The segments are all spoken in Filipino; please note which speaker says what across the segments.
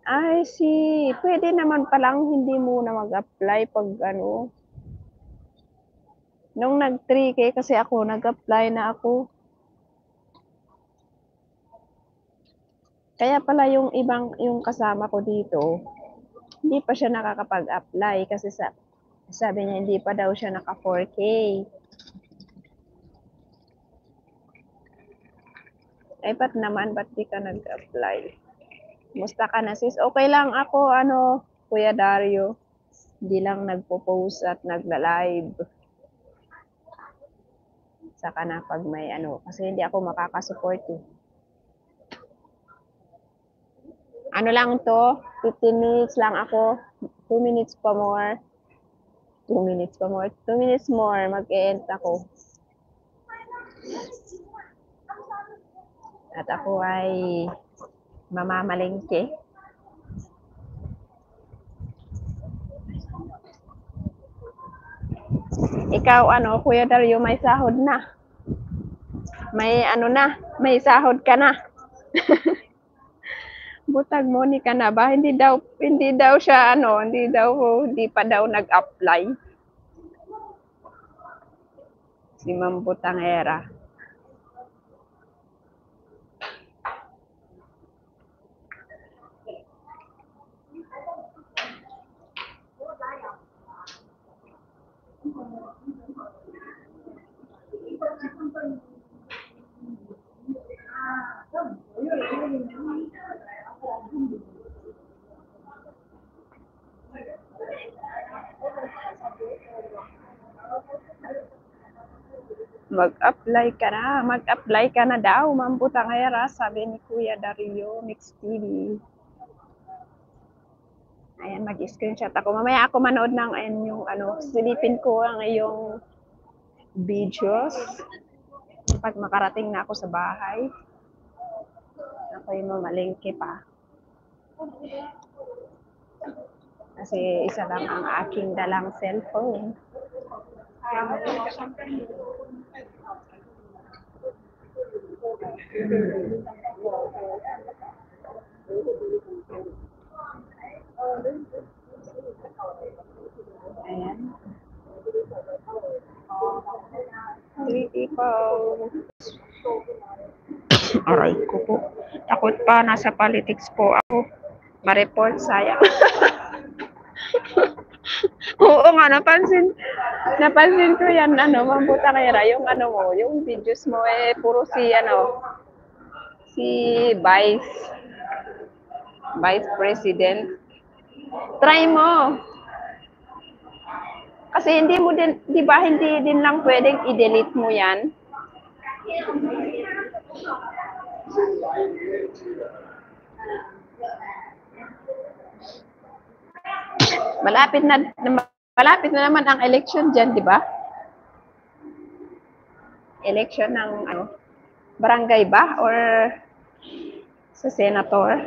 Speaker 1: Ay, pwede naman palang hindi muna mag-apply pag ano. Nung nag-3K kasi ako, nag-apply na ako. Kaya pala yung kasama ko dito, hindi pa siya nakakapag-apply kasi sabi niya hindi pa daw siya naka 4K. Ay, ba't naman? Ba't di ka nag-apply? Musta ka na, sis? Okay lang ako, Kuya Dario. Hindi lang nagpo-post at nagla-live. Saka na pag may kasi hindi ako makakasupport eh. Ano lang to? 15 minutes lang ako. 2 minutes pa more. 2 minutes pa more. 2 minutes more, mag-e-end ako. At ako ay mamamalengke. Ikaw, Kuya Dario, may sahod na. May may sahod ka na. Butag mo ni ka na ba? Hindi daw siya hindi pa daw nag-apply. Si Ma'am Butangera. Mag-apply ka na daw, Ma'am Butangera, sabi ni Kuya Dario, Mix TV. Ayan, mag-screenshot ako. Mamaya ako manood ng silipin ko ang iyong videos. Pag makarating na ako sa bahay, ako'y mamalengke pa. Kasi isa lang ang aking dalang cellphone. Ayan. 3 people. Aray ko po. Takot pa, nasa politics po ako. Ma-report, sayang. Oo nga, napansin ko yan, Ma'am Butangera, yung videos mo, puro si Vice President. Try mo. Kasi hindi mo din, di ba, hindi din lang pwedeng i-delete mo yan. Malapit na naman ang election dyan, di ba? Election ng barangay ba? Or sa senator?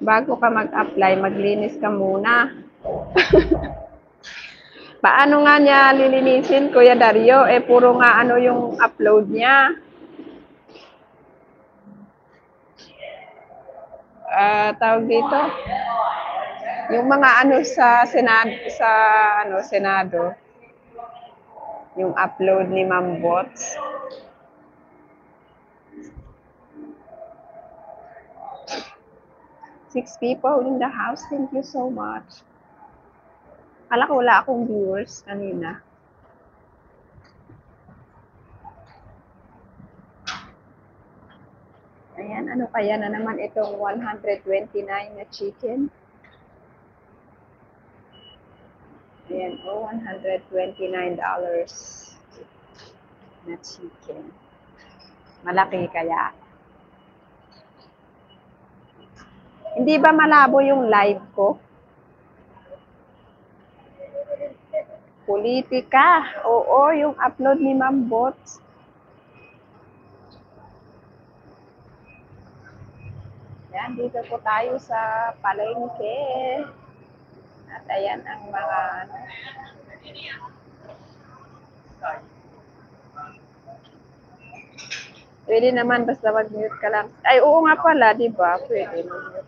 Speaker 1: Bago ka mag-apply, maglinis ka muna. Paano nga niya lilinisin, Kuya Dario? Puro nga yung upload niya. Tawag dito. Yung mga sa Senado. Yung upload ni Ma'am Bots. Six people in the house. Thank you so much. Kala ko wala akong viewers kanina. Ayan, ano kaya na naman itong 129 na chicken? Ayan, $129 na chicken. Malaki kaya. Hindi ba malabo yung live ko? Politika. Oo, yung upload ni Ma'am Bots. Yan, dito po tayo sa palengke. At ayan ang mga Pwede naman basta mag-mute ka lang. Ay, oo nga pala, di ba? Pwede mag-mute.